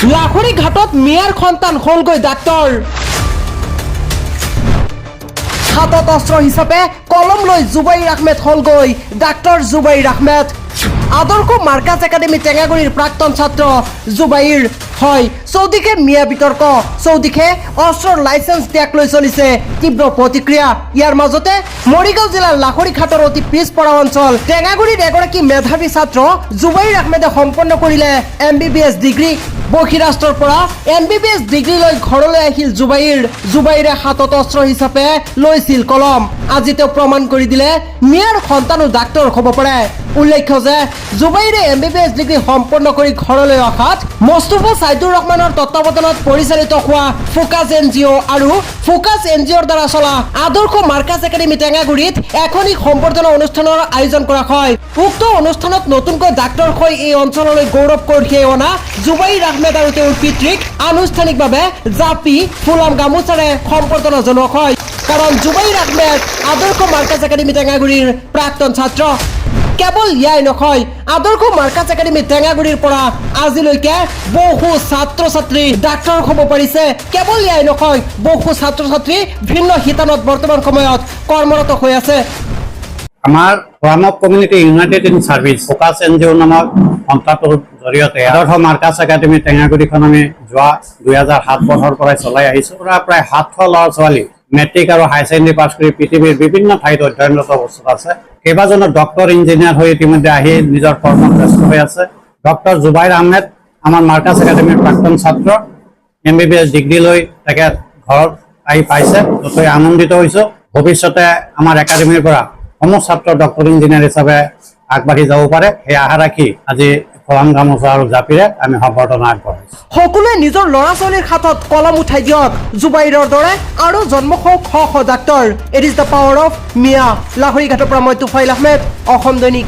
লাখুৰী ঘাটত মিয়াৰ সন্তান হ'লগৈ ডাক্তৰ হাতত অস্ত্ৰ হিচাপে কলম লৈ জুবাইৰ আহমেদ হ'লগৈ ডাক্তৰ জুবাইৰ আহমেদ আদৰ্শ মাৰ্কাজ একাডেমি টেঙাগুৰিৰ প্ৰাক্তন ছাত্ৰ জুবাইৰ হয় চৌদিশে মিয়া বিতৰ্ক চৌদিশে অস্ত্ৰৰ লাইসেন্স ত্যাগ লৈ চলিছে তীব্ৰ প্ৰতিক্ৰিয়া ইয়াৰ মাজতে মৰিগাঁও জিলাৰ লাখুৰী ঘাটৰ অতি পিছপৰা অঞ্চল টেঙাগুৰিৰ এগৰাকী মেধাৱী ছাত্ৰ জুবাইৰ আহমেদে সম্পন্ন কৰিলে MBBS ডিগ্ৰী বহিৰাষ্ট্ৰৰ পৰা MBBS ডিগ্ৰী লৈ ঘৰলৈ আহিল জুবাইৰে হাতত অস্ত্ৰ হিচাপে লৈছিল কলম আজি তেওঁ প্ৰমাণ কৰি দিলে মিয়াৰ সন্তানো ডাক্তৰ হ'ব পাৰে উল্লেখ্য যে জুবাইৰে MBBS ডিগ্ৰী সম্পন্ন কৰি ঘৰলৈ অহাত মোস্তফা সাইদুৰ ৰহমানৰ তত্ত্বাৱধানত পৰিচালিত হোৱা ফোকাছ NGO আৰু ফোকাছ NGOৰ দ্বাৰা চলা আদৰ্শ মাৰ্কাজ একাডেমি টেঙাগুৰিত এখনি সম্বৰ্ধনা অনুষ্ঠানৰ আয়োজন কৰা হয় উক্ত অনুষ্ঠানত নতুনকৈ ডাক্তৰ হৈ এই অঞ্চললৈ গৌৰৱ কঢ়িয়াই অনা জুবাইৰ আহমেদ আৰু তেওঁৰ পিতৃক আনুষ্ঠানিকভাৱে জাপি ফুলাম গামোচাৰে সম্বৰ্ধনা জনোৱা হয় কাৰণ জুবাইৰ আহমেদ আদৰ্শ মাৰ্কাজ একাডেমি টেঙাগুৰিৰ প্ৰাক্তন ছাত্ৰ কেৱল ইয়াই নহয় আদৰ্শ মাৰ্কাজ একাডেমি টেঙাগুৰিৰ পৰা আজিলৈকে বহু ছাত্ৰ ছাত্ৰী ডাক্তৰ হ'ব পাৰিছে কেৱল ইয়াই নহয় বহু ছাত্ৰ ছাত্ৰী ভিন্ন শিতানত বৰ্তমান সময়ত কৰ্মৰত হৈ আছে আমাৰ forum of community united in service focus NGO নামৰ সংস্থাটোৰ জৰিয়তে আদৰ্শ মাৰ্কাজ একাডেমি টেঙাগুৰিখন আমি যোৱা 2007 বছৰৰ পৰাই চলাই আহিছো প্ৰায় 700 ল'ৰা ছোৱালী মেট্ৰিক আৰু হাই ছেকেণ্ডাৰী পাছ কৰি পৃথিৱীৰ বিভিন্ন ঠাইত অধ্যয়নৰত অৱস্থাত আছে কেইবাজনো ডক্টৰ ইঞ্জিনিয়াৰ হৈ ইতিমধ্যে আহি নিজৰ কৰ্মত ব্যস্ত হৈ আছে ডক্টৰ জুবাইৰ আহমেদ আমাৰ মাৰ্কাজ একাডেমিৰ প্ৰাক্তন ছাত্ৰ MBBS ডিগ্ৰী লৈ তেখেত ঘৰত আহি পাইছে যথেষ্ট আনন্দিত হৈছো ভৱিষ্যতে আমাৰ একাডেমিৰ পৰা সমূহ ছাত্ৰ ডক্টৰ ইঞ্জিনিয়াৰ হিচাপে আগবাঢ়ি যাব পাৰে এই আশা ৰাখি আজি ফোৰাম গামোচা আৰু জাপিৰে আমি সম্বৰ্ধনা আগবঢ়াইছো সকলোৱে নিজৰ ল'ৰা ছোৱালীৰ হাতত কলম উঠাই দিয়ক জুবাইৰৰ দৰে আৰু জন্ম হওক শ শ doctor it is the power of Miya লাহৰী ঘাটৰ পৰা মই তুফাইল আহমেদ অসম দৈনিক